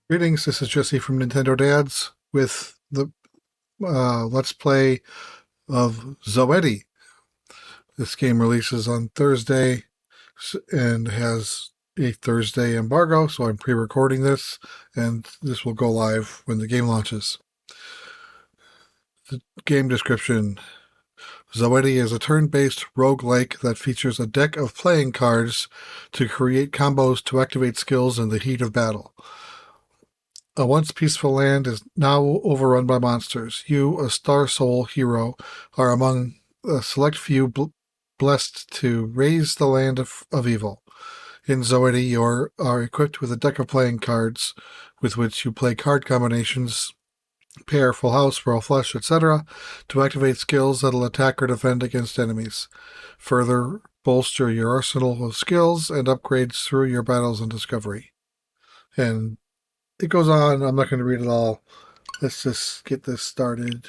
Greetings, this is Jesse from Nintendo Dads with the Let's Play of Zoeti. This game releases on Thursday and has a Thursday embargo, so I'm pre-recording this, and this will go live when the game launches. The game description. Zoeti is a turn-based roguelike that features a deck of playing cards to create combos to activate skills in the heat of battle. A once peaceful land is now overrun by monsters. You, a Star Soul hero, are among a select few blessed to raise the land of evil. In Zoeti, you are equipped with a deck of playing cards with which you play card combinations, pair, full house, roll flush, etc., to activate skills that'll attack or defend against enemies. Further, bolster your arsenal of skills and upgrades through your battles and discovery. And it goes on. I'm not going to read it all. Let's just get this started.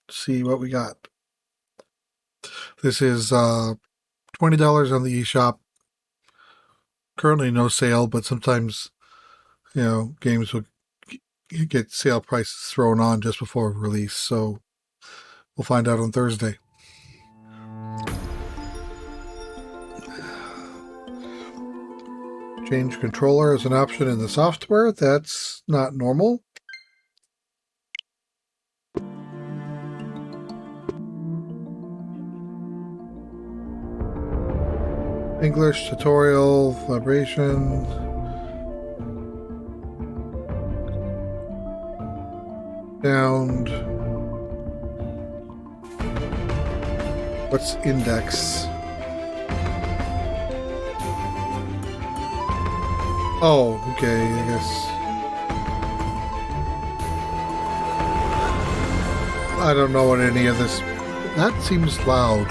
See what we got. This is $20 on the eShop. Currently no sale, but sometimes, games will get sale prices thrown on just before release. So we'll find out on Thursday. Change controller is an option in the software. That's not normal. English tutorial, vibration. Sound. What's index? Oh, okay, I guess. I don't know what any of this... That seems loud.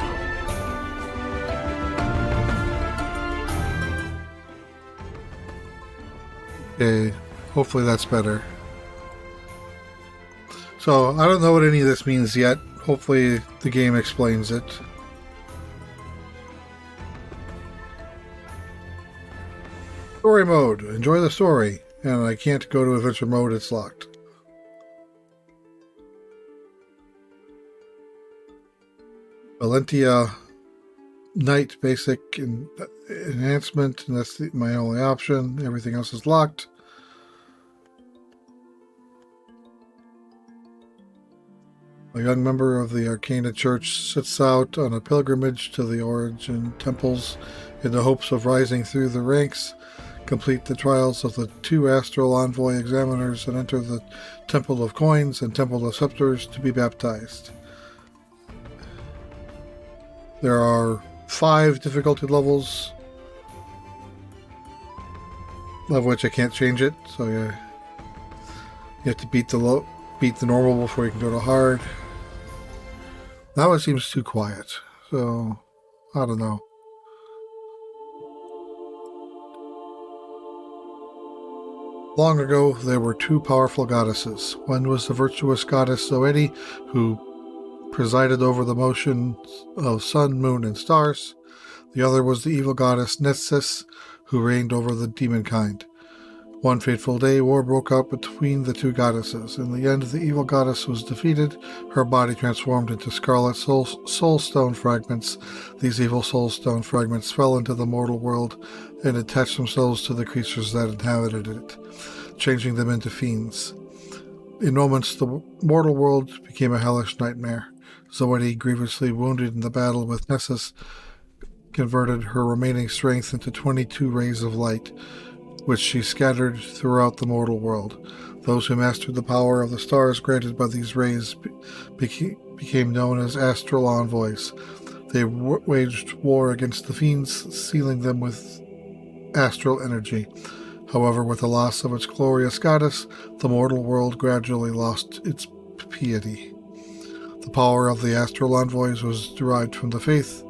Okay, hopefully that's better. So, I don't know what any of this means yet. Hopefully the game explains it. Story mode. Enjoy the story. And I can't go to adventure mode, it's locked. Valentia Knight basic enhancement, and that's my only option. Everything else is locked. A young member of the Arcana Church sets out on a pilgrimage to the Origin temples in the hopes of rising through the ranks, complete the trials of the 2 Astral Envoy Examiners, and enter the Temple of Coins and Temple of Scepters to be baptized. There are 5 difficulty levels, of which I can't change it, so you have to beat the normal before you can go to hard. Now it seems too quiet, so I don't know. Long ago, there were 2 powerful goddesses. One was the virtuous goddess Zoeti, who presided over the motions of sun, moon, and stars. The other was the evil goddess Nesis, who reigned over the demon kind. One fateful day, war broke out between the 2 goddesses. In the end, the evil goddess was defeated, her body transformed into scarlet soulstone fragments. These evil soulstone fragments fell into the mortal world and attached themselves to the creatures that inhabited it, changing them into fiends. In moments, the mortal world became a hellish nightmare. Zoeti, grievously wounded in the battle with Nessus, converted her remaining strength into 22 rays of light, which she scattered throughout the mortal world. Those who mastered the power of the stars granted by these rays became known as Astral Envoys. They waged war against the fiends, sealing them with astral energy. However, with the loss of its glorious goddess, the mortal world gradually lost its piety. The power of the Astral Envoys was derived from the faith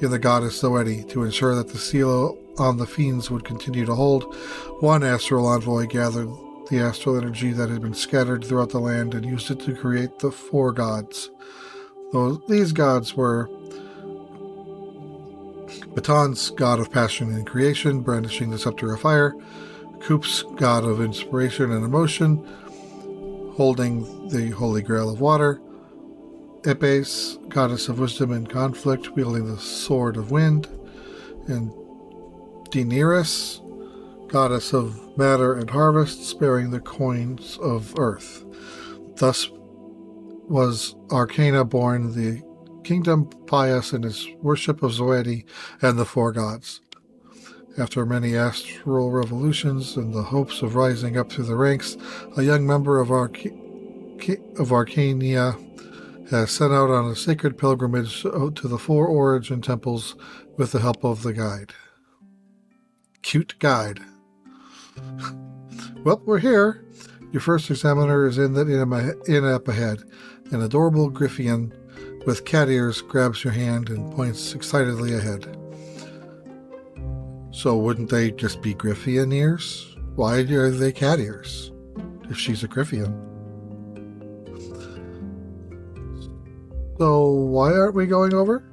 in the goddess Zoeti. To ensure that the seal on the fiends would continue to hold, one Astral Envoy gathered the astral energy that had been scattered throughout the land and used it to create the 4 gods. These gods were Baton's god of passion and creation, brandishing the scepter of fire, Coop's god of inspiration and emotion, holding the holy grail of water, Epes, goddess of wisdom and conflict, wielding the sword of wind, and Daenerys, goddess of matter and harvest, sparing the coins of earth. Thus was Arcana born, the kingdom pious in its worship of Zoeti and the four gods. After many astral revolutions and the hopes of rising up through the ranks, a young member of Arcania has set out on a sacred pilgrimage to the four origin temples with the help of the guide. Cute guide. Well, we're here. Your first examiner is in up ahead. An adorable Griffian with cat ears grabs your hand and points excitedly ahead. So wouldn't they just be Griffian ears? Why are they cat ears if she's a Griffian? So why aren't we going over?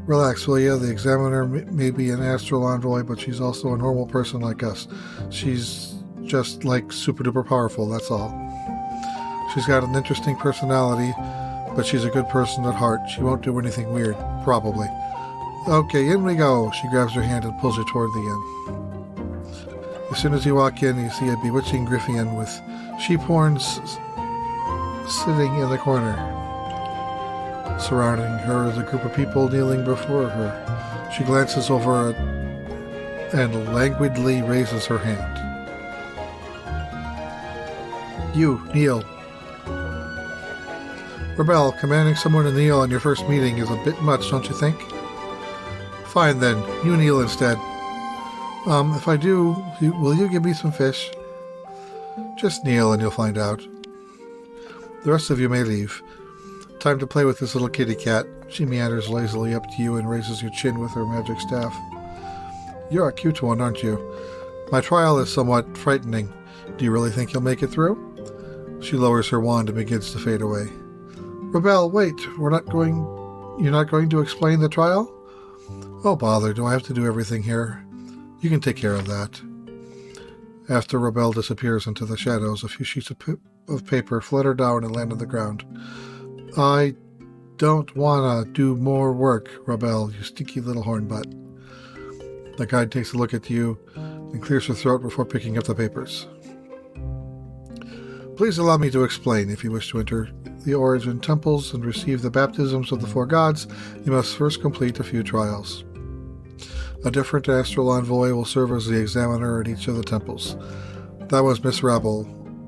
Relax, will you? The examiner may be an astral envoy, but she's also a normal person like us. She's just like super duper powerful, that's all. She's got an interesting personality, but she's a good person at heart. She won't do anything weird, probably. Okay, in we go. She grabs her hand and pulls you toward the inn. As soon as you walk in, you see a bewitching Griffian with sheep horns sitting in the corner. Surrounding her is a group of people kneeling before her. She glances over and languidly raises her hand. You, kneel. Rebel, commanding someone to kneel on your first meeting is a bit much, don't you think? Fine then, you kneel instead. If I do, will you give me some fish? Just kneel and you'll find out. The rest of you may leave. Time to play with this little kitty cat. She meanders lazily up to you and raises your chin with her magic staff. You're a cute one, aren't you? My trial is somewhat frightening. Do you really think you'll make it through? She lowers her wand and begins to fade away. Rebel, wait, you're not going to explain the trial? Oh bother, do I have to do everything here? You can take care of that. After Rebel disappears into the shadows, a few sheets of paper flutter down and land on the ground. I don't want to do more work, Rebel, you stinky little hornbutt. The guide takes a look at you and clears her throat before picking up the papers. Please allow me to explain. If you wish to enter the origin temples and receive the baptisms of the four gods, you must first complete a few trials. A different astral envoy will serve as the examiner at each of the temples. That was Miss Rebel,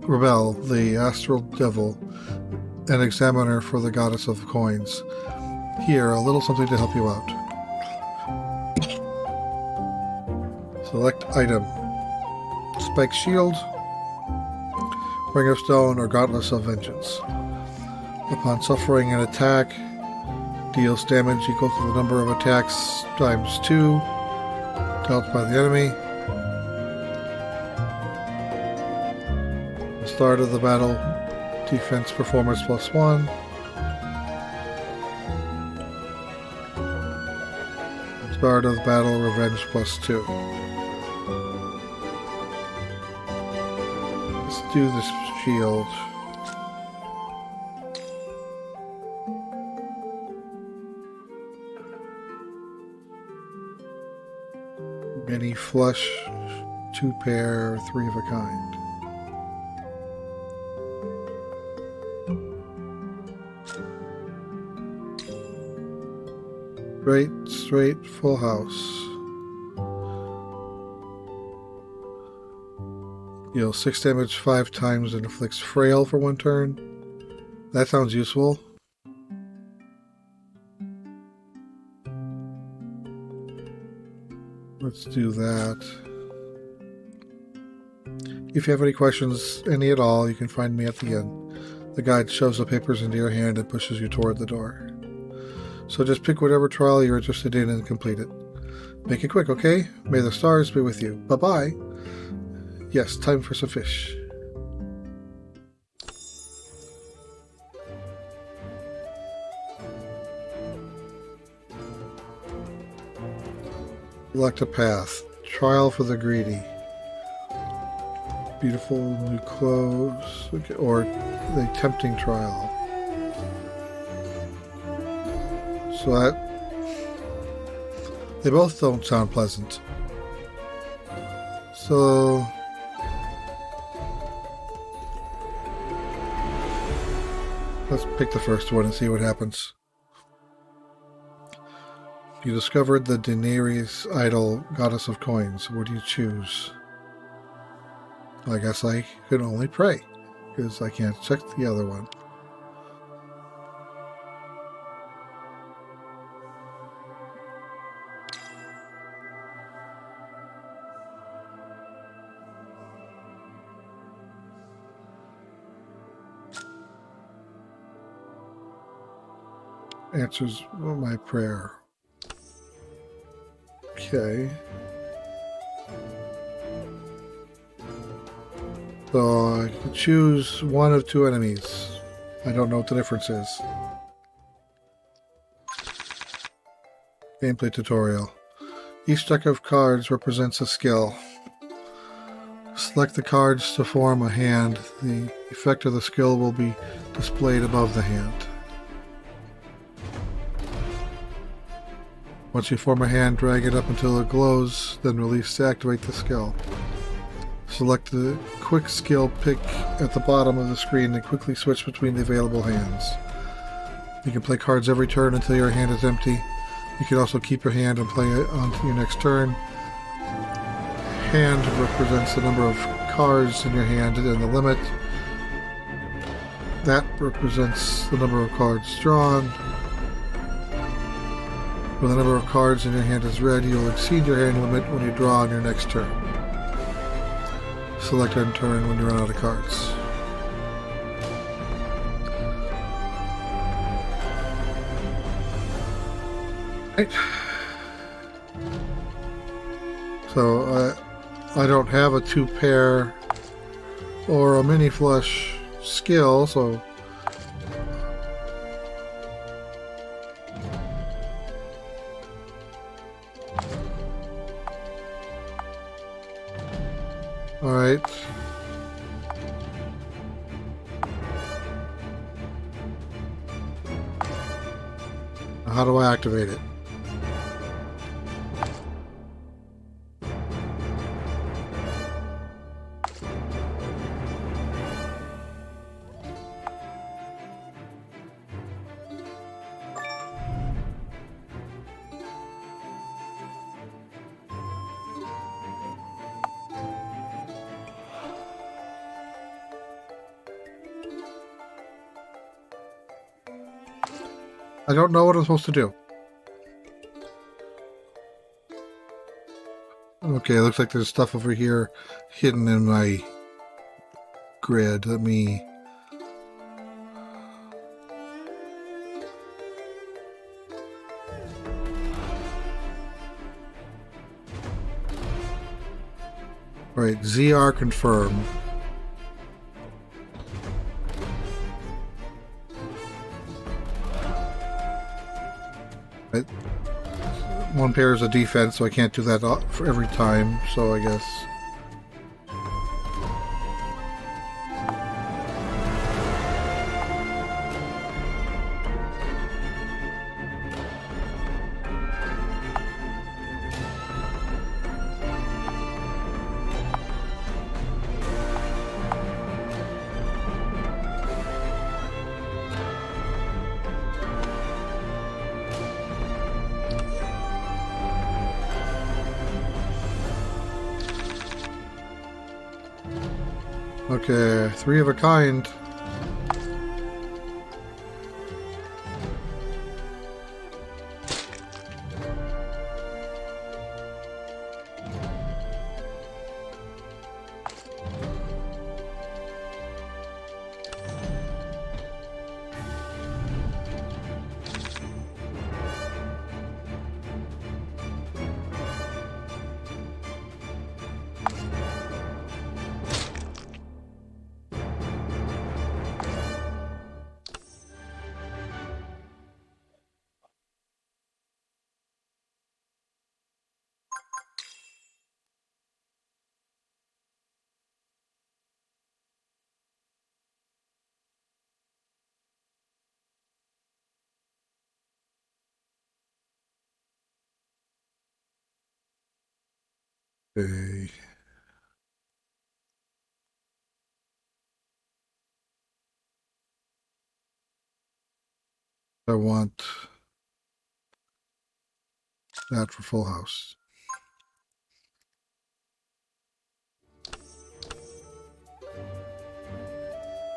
the astral devil, an examiner for the goddess of coins. Here, a little something to help you out. Select item. Spike shield, ring of stone, or gauntlets of vengeance. Upon suffering an attack, deals damage equal to the number of attacks times 2 dealt by the enemy. The start of the battle, defense performance +1. Start of the battle, revenge +2. Let's do this shield. Many flush, 2 pair, 3 of a kind. Straight, full house. Deals 6 damage 5 times and inflicts frail for 1 turn. That sounds useful. Let's do that. If you have any questions, any at all, you can find me at the end. The guide shoves the papers into your hand and pushes you toward the door. So just pick whatever trial you're interested in and complete it. Make it quick, okay? May the stars be with you. Bye-bye. Yes, time for some fish. Select a path. Trial for the greedy. Beautiful new clothes. Okay, or the tempting trial. So they both don't sound pleasant. So let's pick the first one and see what happens. You discovered the Daenerys idol, goddess of coins. What do you choose? I guess I can only pray, because I can't check the other one. Answers my prayer. Okay. So I can choose one of two enemies. I don't know what the difference is. Gameplay tutorial. Each deck of cards represents a skill. Select the cards to form a hand. The effect of the skill will be displayed above the hand. Once you form a hand, drag it up until it glows, then release to activate the skill. Select the quick skill pick at the bottom of the screen and quickly switch between the available hands. You can play cards every turn until your hand is empty. You can also keep your hand and play it on to your next turn. Hand represents the number of cards in your hand and the limit. That represents the number of cards drawn. When the number of cards in your hand is red, you'll exceed your hand limit when you draw on your next turn. Select end turn when you run out of cards. Right. So I don't have a 2-pair or a mini flush skill, so alright. How do I activate it? I don't know what I'm supposed to do. Okay, it looks like there's stuff over here hidden in my grid. Let me... Alright, ZR confirm. One pair is a defense, so I can't do that for every time, so I guess... Okay, 3 of a kind. Okay. I want that for full house.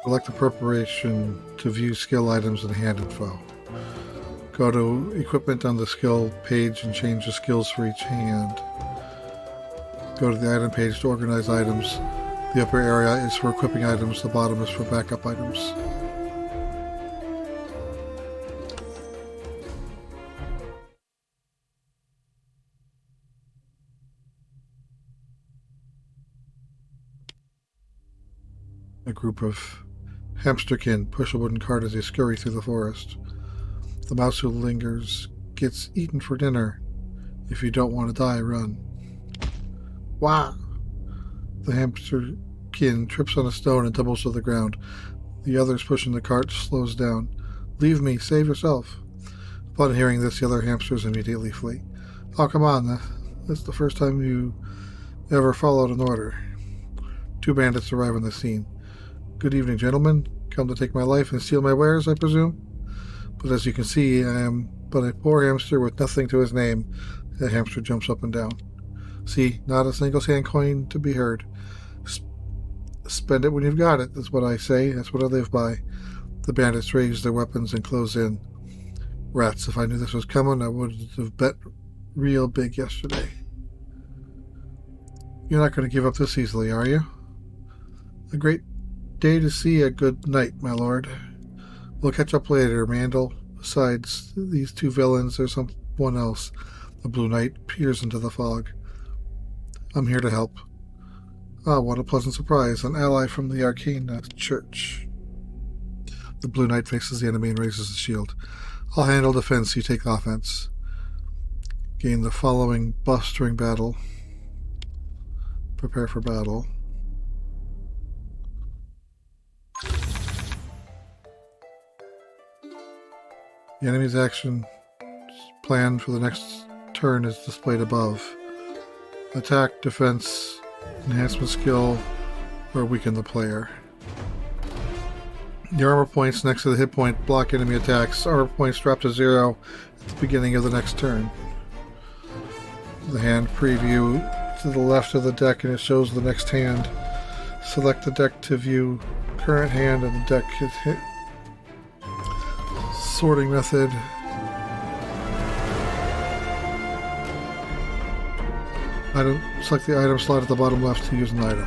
Select the preparation to view skill items and hand info. Go to equipment on the skill page and change the skills for each hand. Go to the item page to organize items. The upper area is for equipping items, the bottom is for backup items. A group of hamsterkin push a wooden cart as they scurry through the forest. The mouse who lingers gets eaten for dinner. If you don't want to die, run. Wah! The hamsterkin trips on a stone and tumbles to the ground. The others pushing the cart slows down. Leave me, save yourself. Upon hearing this, the other hamsters immediately flee. Oh, come on, that's the first time you ever followed an order. Two bandits arrive on the scene. Good evening, gentlemen. Come to take my life and steal my wares, I presume? But as you can see, I am but a poor hamster with nothing to his name. The hamster jumps up and down. See, not a single sand coin to be heard. Spend it when you've got it, that's what I say. That's what I live by. The bandits raise their weapons and close in. Rats, if I knew this was coming, I would have bet real big yesterday. You're not going to give up this easily, are you? A great day to see you. Good night, my lord. We'll catch up later, Mandel. Besides these two villains, there's someone else. The Blue Knight peers into the fog. I'm here to help. Ah, what a pleasant surprise. An ally from the Arcane Church. The Blue Knight faces the enemy and raises the shield. I'll handle defense, you take offense. Gain the following buffs during battle. Prepare for battle. The enemy's action plan for the next turn is displayed above. Attack, defense, enhancement skill, or weaken the player. The armor points next to the hit point block enemy attacks. Armor points drop to 0 at the beginning of the next turn. The hand preview to the left of the deck and it shows the next hand. Select the deck to view current hand and the deck hit. Sorting method. Select the item slot at the bottom left to use an item.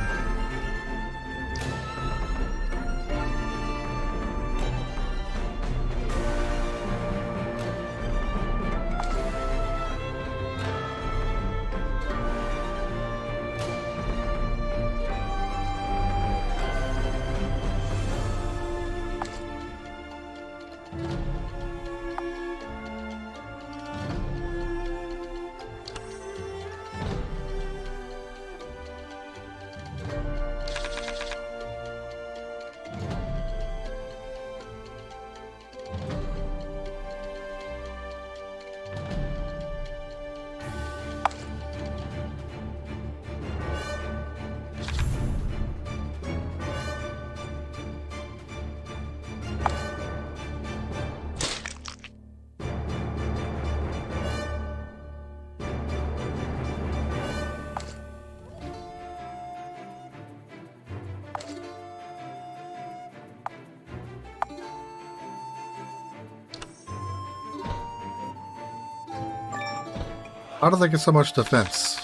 How do they get so much defense?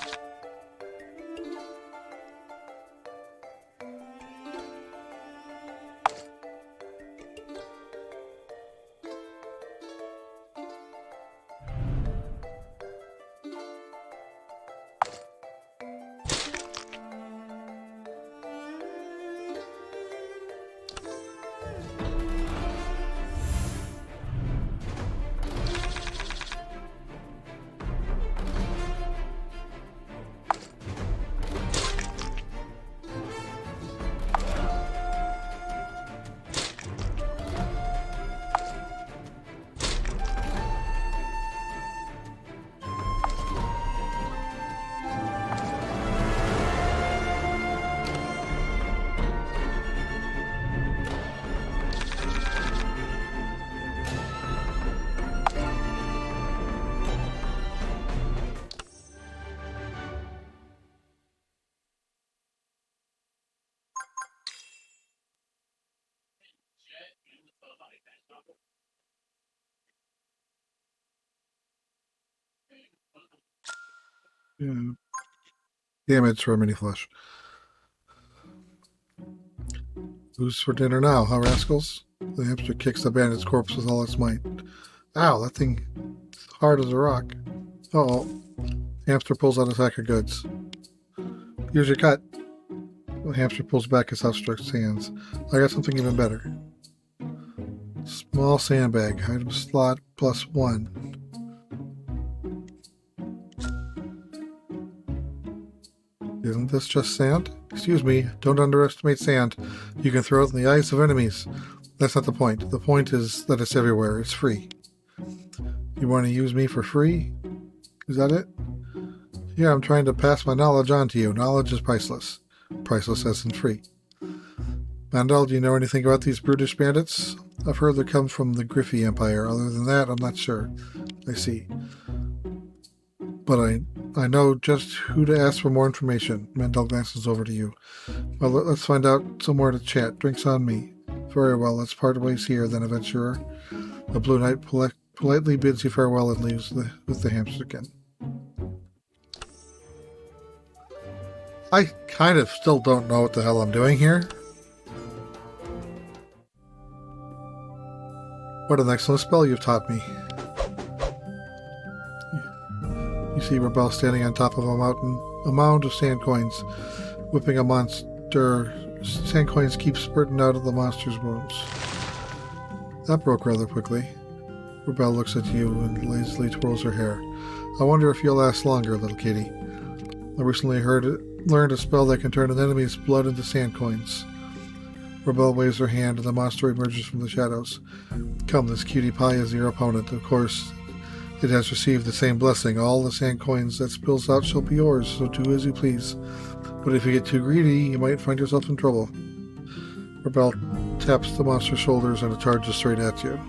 Yeah. Damage for a mini flush. Who's for dinner now, huh, rascals? The hamster kicks the bandit's corpse with all its might. Ow, that thing is hard as a rock. Uh-oh. The hamster pulls out a sack of goods. Here's your cut. The hamster pulls back his outstretched hands. I got something even better. Small sandbag. Item slot +1. Isn't this just sand? Excuse me, don't underestimate sand. You can throw it in the eyes of enemies. That's not the point. The point is that it's everywhere. It's free. You want to use me for free? Is that it? Yeah, I'm trying to pass my knowledge on to you. Knowledge is priceless. Priceless as in free. Mandel, do you know anything about these brutish bandits? I've heard they come from the Griffey Empire. Other than that, I'm not sure. I see. But I know just who to ask for more information. Mandel glances over to you. Well, let's find out somewhere to chat. Drinks on me. Very well, let's part ways here, then, adventurer. The Blue Knight politely bids you farewell and leaves with the hamsterkin. I kind of still don't know what the hell I'm doing here. What an excellent spell you've taught me. You see Rebel standing on top of a mound of sand coins, whipping a monster. Sand coins keep spurting out of the monster's wounds. That broke rather quickly. Rebel looks at you and lazily twirls her hair. I wonder if you'll last longer, little kitty. I recently learned a spell that can turn an enemy's blood into sand coins. Rebel waves her hand and the monster emerges from the shadows. Come, this cutie pie is your opponent. Of course, it has received the same blessing. All the sand coins that spills out shall be yours, so do as you please. But if you get too greedy, you might find yourself in trouble. Rebel taps the monster's shoulders and it charges straight at you.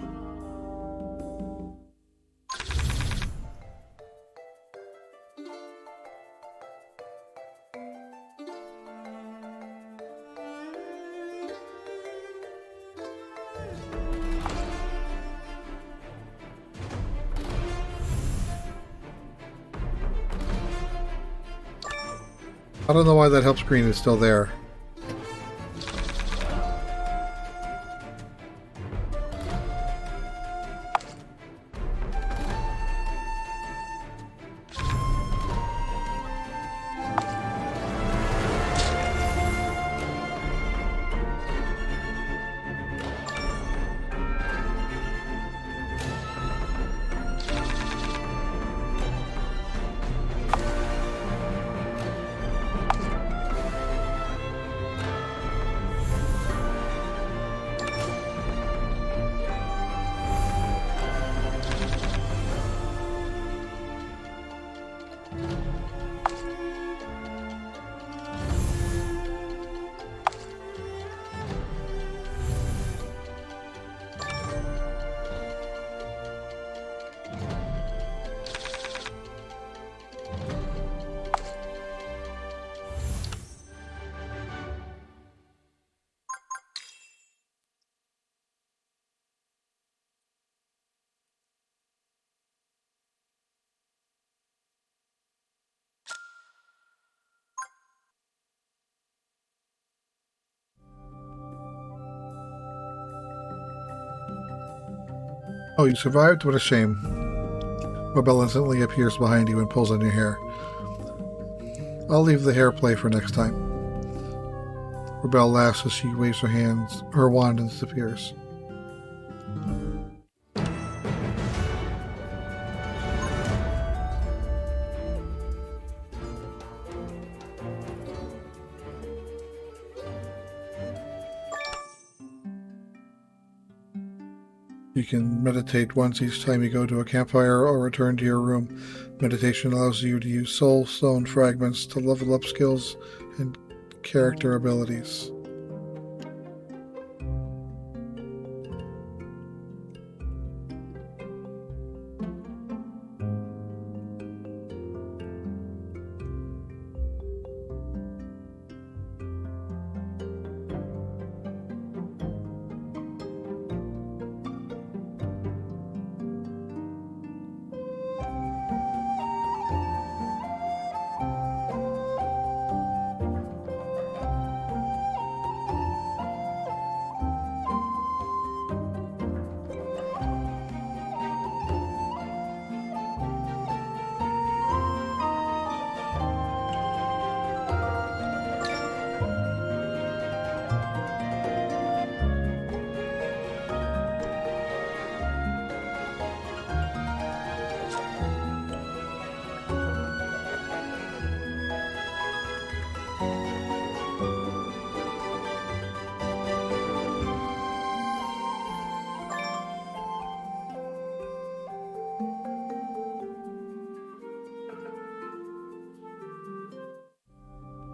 I don't know why that help screen is still there. Oh, you survived? What a shame. Rebel instantly appears behind you and pulls on your hair. I'll leave the hair play for next time. Rebel laughs as she waves her wand and disappears. You can meditate once each time you go to a campfire or return to your room. Meditation allows you to use soul stone fragments to level up skills and character abilities.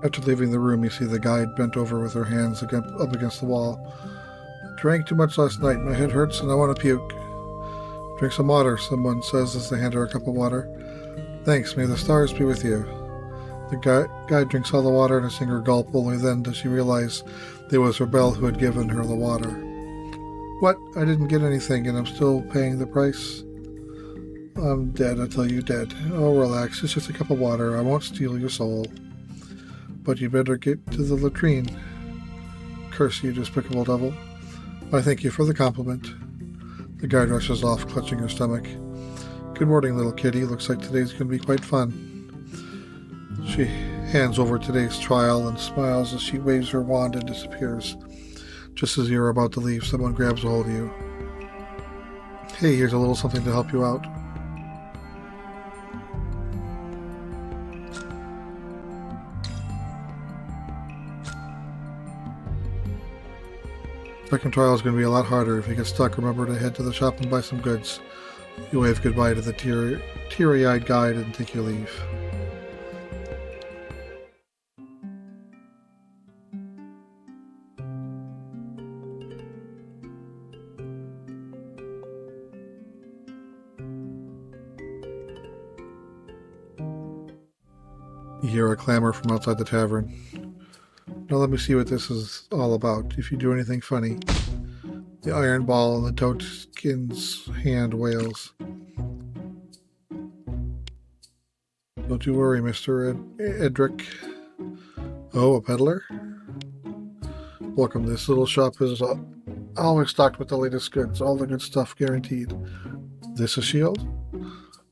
After leaving the room, you see the guide bent over with her hands up against the wall. Drank too much last night. My head hurts and I want to puke. Drink some water, someone says as they hand her a cup of water. Thanks, may the stars be with you. The guide drinks all the water in a single gulp, only then does she realize it was Rebel who had given her the water. What? I didn't get anything and I'm still paying the price? I'm dead, I tell you, dead. Oh, relax, it's just a cup of water. I won't steal your soul. But you better get to the latrine. Curse you, despicable devil. I thank you for the compliment. The guide rushes off, clutching her stomach. Good morning, little kitty. Looks like today's going to be quite fun. She hands over today's trial and smiles as she waves her wand and disappears. Just as you're about to leave, someone grabs a hold of you. Hey, here's a little something to help you out. Second trial is going to be a lot harder. If you get stuck, remember to head to the shop and buy some goods. You wave goodbye to the teary-eyed guide and take your leave. You hear a clamor from outside the tavern. Now let me see what this is all about. If you do anything funny. The iron ball in the toadskin's hand wails. Don't you worry, Mr. Edric. Oh, a peddler? Welcome. This little shop is always stocked with the latest goods. All the good stuff guaranteed. This a shield?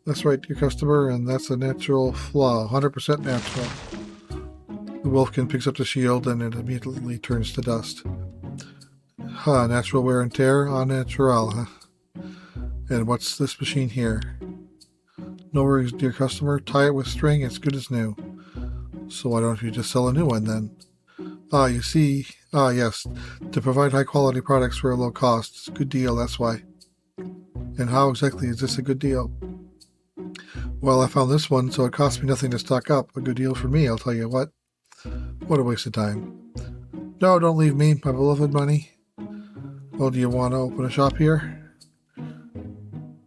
That's right, your customer, and that's a natural flaw. 100% natural. The wolfkin picks up the shield and it immediately turns to dust. Huh, natural wear and tear? Au natural, huh? And what's this machine here? No worries, dear customer. Tie it with string, it's good as new. So why don't you just sell a new one then? You see... yes. To provide high-quality products for a low cost. It's a good deal, that's why. And how exactly is this a good deal? Well, I found this one, so it cost me nothing to stock up. A good deal for me, I'll tell you what. What a waste of time. No, don't leave me, my beloved money. Well, do you want to open a shop here?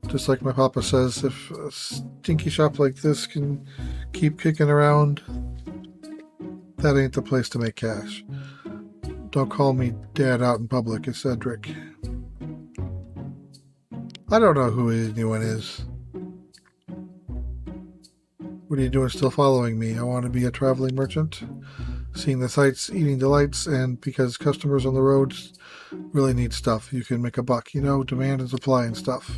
Just like my papa says, if a stinky shop like this can keep kicking around, that ain't the place to make cash. Don't call me Dad out in public, it's Cedric. I don't know who anyone is. What are you doing still following me? I want to be a traveling merchant. Seeing the sights, eating delights, and because customers on the roads really need stuff, you can make a buck. You know, demand and supply and stuff.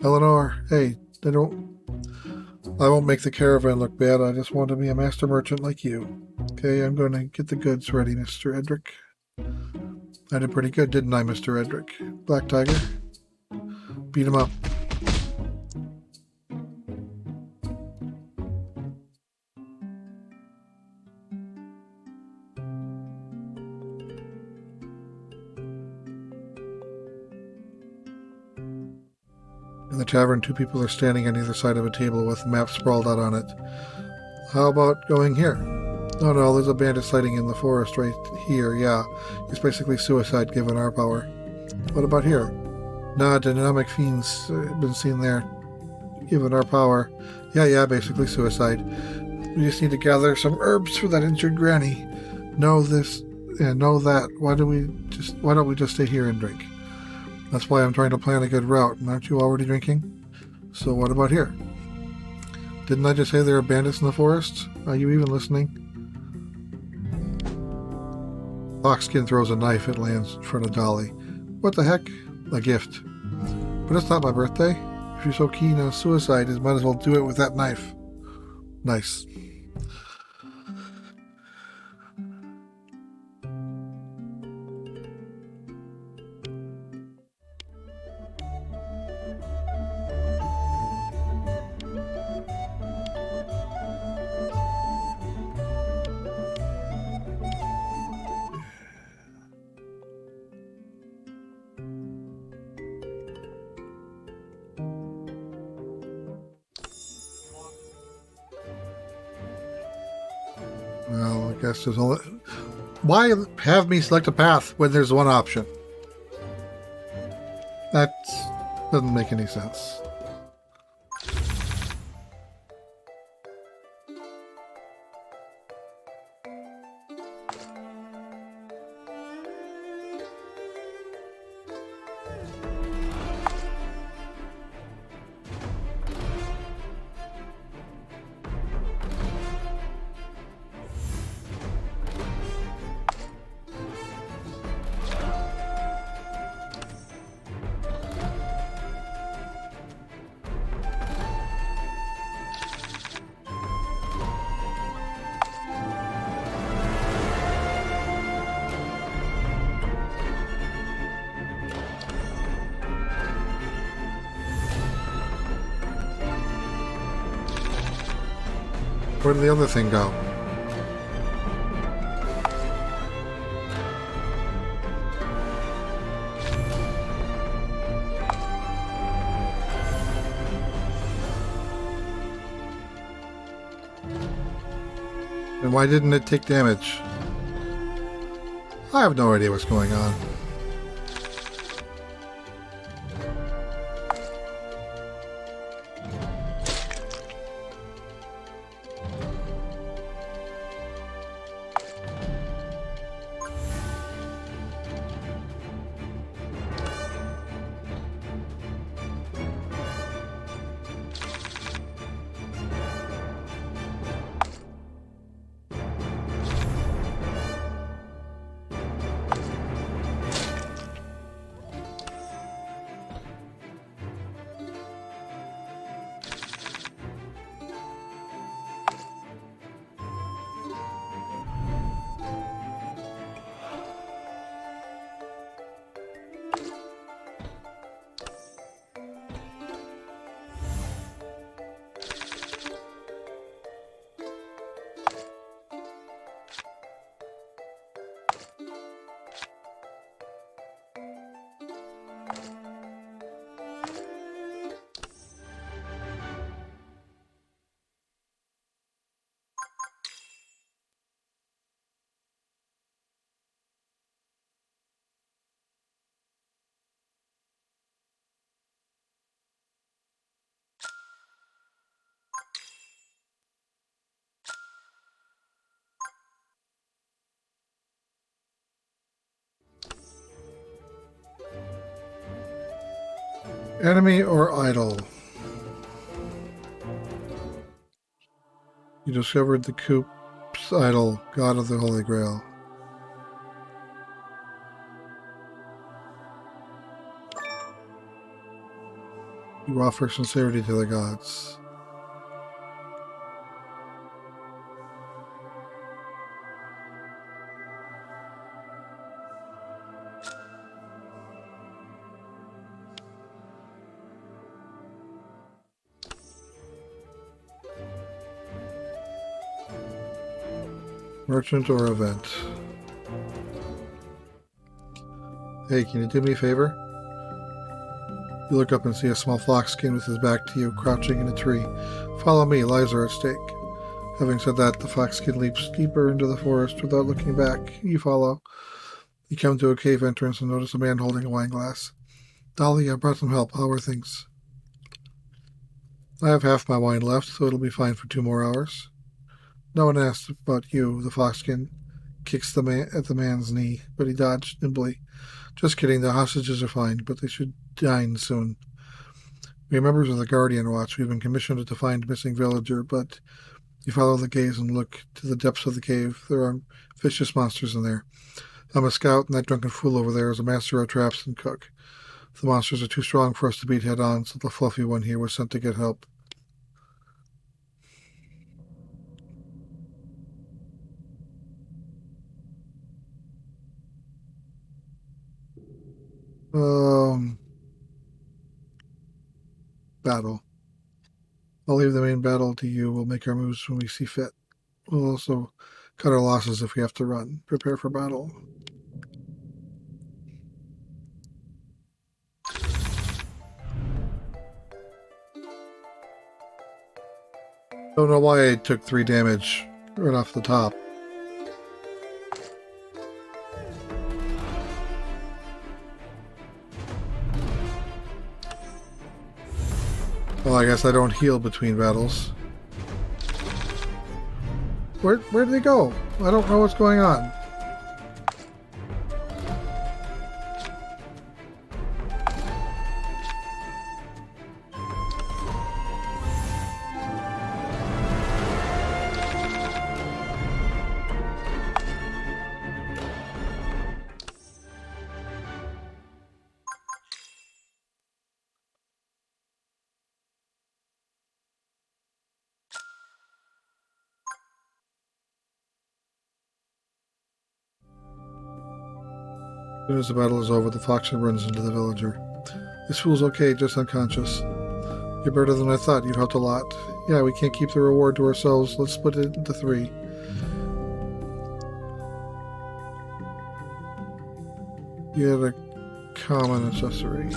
Eleanor, hey, I won't make the caravan look bad. I just want to be a master merchant like you. Okay, I'm going to get the goods ready, Mr. Edric. I did pretty good, didn't I, Mr. Edric? Black Tiger? Beat him up. In the tavern, two people are standing on either side of a table with maps sprawled out on it. How about going here? Oh no, there's a bandit sighting in the forest right here, yeah. It's basically suicide given our power. What about here? Nah, dynamic fiends been seen there. Given our power. Yeah, basically suicide. We just need to gather some herbs for that injured granny. Know this and know that. Why don't we just stay here and drink? That's why I'm trying to plan a good route. Aren't you already drinking? So what about here? Didn't I just say there are bandits in the forest? Are you even listening? Foxskin throws a knife. It lands in front of Dolly. What the heck? A gift. But it's not my birthday. If you're so keen on suicide, you might as well do it with that knife. Nice. Well, I guess there's only... Why have me select a path when there's one option? That doesn't make any sense. Where did the other thing go? And why didn't it take damage? I have no idea what's going on. Enemy or idol? You discovered the Coop's idol, god of the Holy Grail. You offer sincerity to the gods. Merchant or event? Hey, can you do me a favor? You look up and see a small fox-skin with his back to you, crouching in a tree. Follow me, lives are at stake. Having said that, the fox-skin leaps deeper into the forest without looking back. You follow. You come to a cave entrance and notice a man holding a wine glass. Dolly, I brought some help. How are things? I have half my wine left, so it'll be fine for 2 more hours. No one asked about you, the foxskin kicks the man at the man's knee, but he dodged nimbly. Just kidding, the hostages are fine, but they should dine soon. We are members of the Guardian Watch. We've been commissioned to find missing villager, but you follow the gaze and look to the depths of the cave. There are vicious monsters in there. I'm a scout, and that drunken fool over there is a master of traps and cook. The monsters are too strong for us to beat head-on, so the fluffy one here was sent to get help. Battle. I'll leave the main battle to you. We'll make our moves when we see fit. We'll also cut our losses if we have to run. Prepare for battle. Don't know why I took 3 damage right off the top. Well, I guess I don't heal between battles. Where did they go? I don't know what's going on. As soon as the battle is over, the fox runs into the villager. This fool's okay, just unconscious. You're better than I thought. You've helped a lot. Yeah, we can't keep the reward to ourselves. Let's split it into 3. Get a common accessory.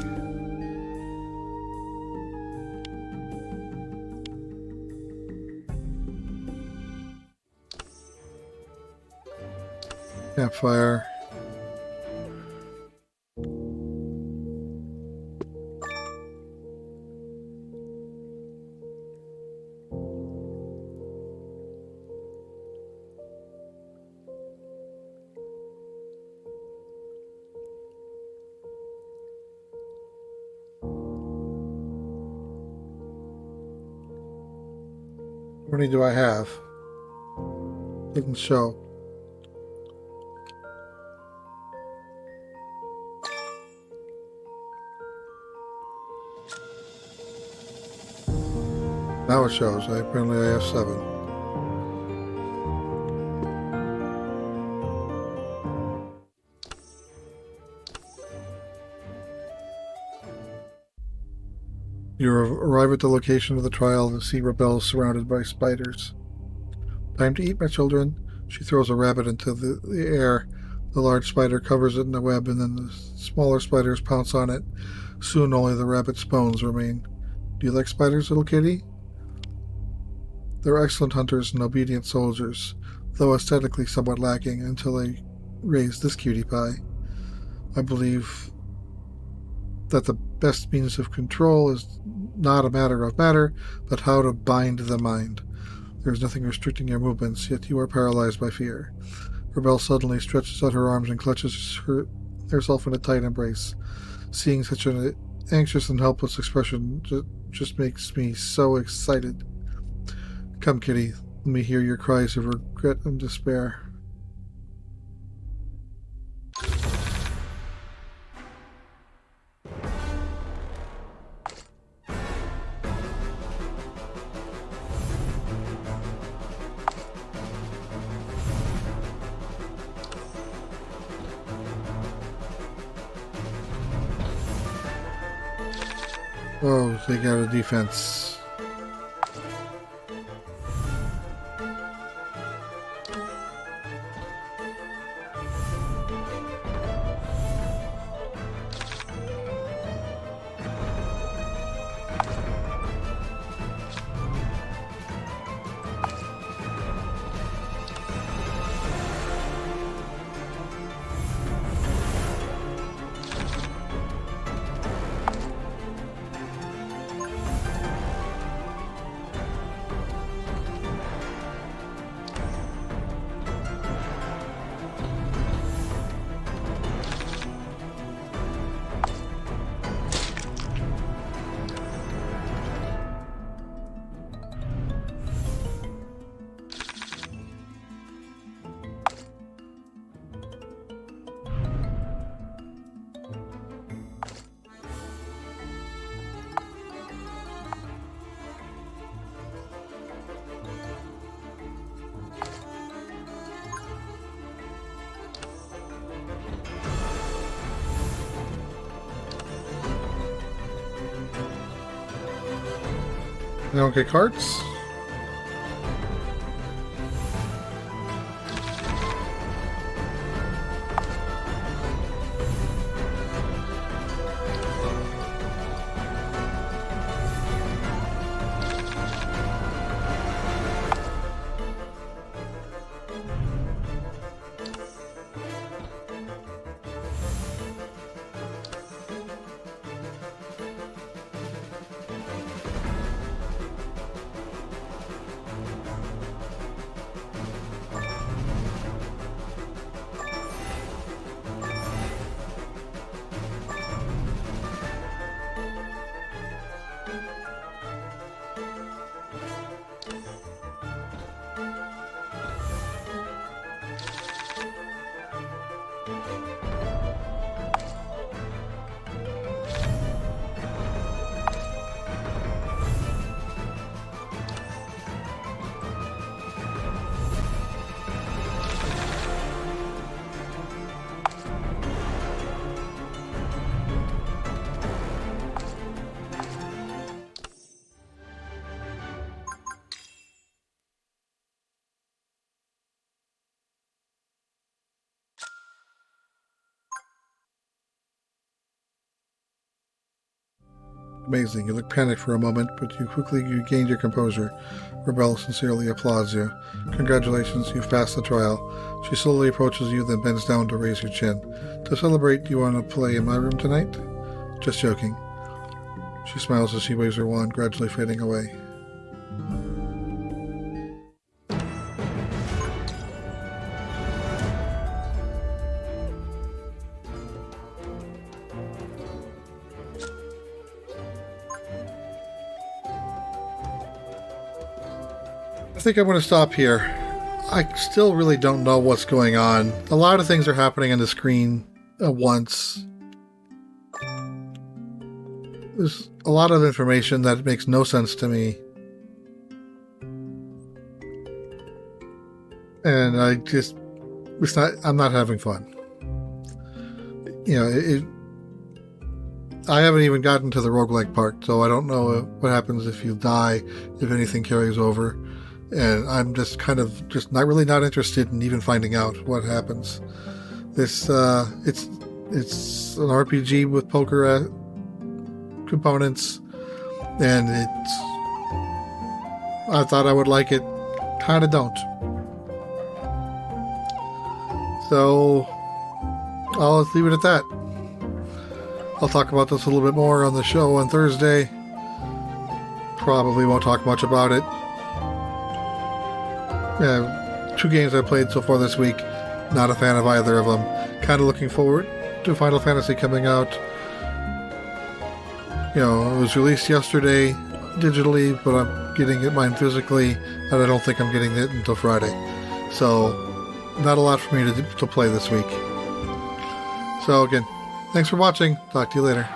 Campfire. How many do I have? Didn't show. Now it shows. Apparently I have 7. You arrive at the location of the trial and see Rebel surrounded by spiders. Time to eat, my children. She throws a rabbit into the air. The large spider covers it in a web, and then the smaller spiders pounce on it. Soon only the rabbit's bones remain. Do you like spiders, little kitty? They're excellent hunters and obedient soldiers, though aesthetically somewhat lacking until they raise this cutie pie. I believe that the best means of control is not a matter of matter, but how to bind the mind. There is nothing restricting your movements, yet you are paralyzed by fear. Rebel suddenly stretches out her arms and clutches herself in a tight embrace. Seeing such an anxious and helpless expression just makes me so excited. Come, kitty, let me hear your cries of regret and despair. Oh, they got a defense. They don't get carts? amazing. You look panicked for a moment, but you quickly regained your composure. Rebel sincerely applauds you. Congratulations, you've passed the trial. She slowly approaches you, then bends down to raise your chin. To celebrate, do you want to play in my room tonight? Just joking. She smiles as she waves her wand, gradually fading away. I think I'm going to stop here. I still really don't know what's going on. A lot of things are happening on the screen at once. There's a lot of information that makes no sense to me. And I'm not having fun. You know, I haven't even gotten to the roguelike part, so I don't know what happens if you die, if anything carries over. And I'm just kind of not interested in even finding out what happens. It's an RPG with poker components, and I thought I would like it, kind of don't. So I'll leave it at that. I'll talk about this a little bit more on the show on Thursday. Probably won't talk much about it. Yeah, 2 games I've played so far this week. Not a fan of either of them. Kind of looking forward to Final Fantasy coming out. You know, it was released yesterday digitally, but I'm getting it mine physically, and I don't think I'm getting it until Friday. So, not a lot for me to play this week. So again, thanks for watching. Talk to you later.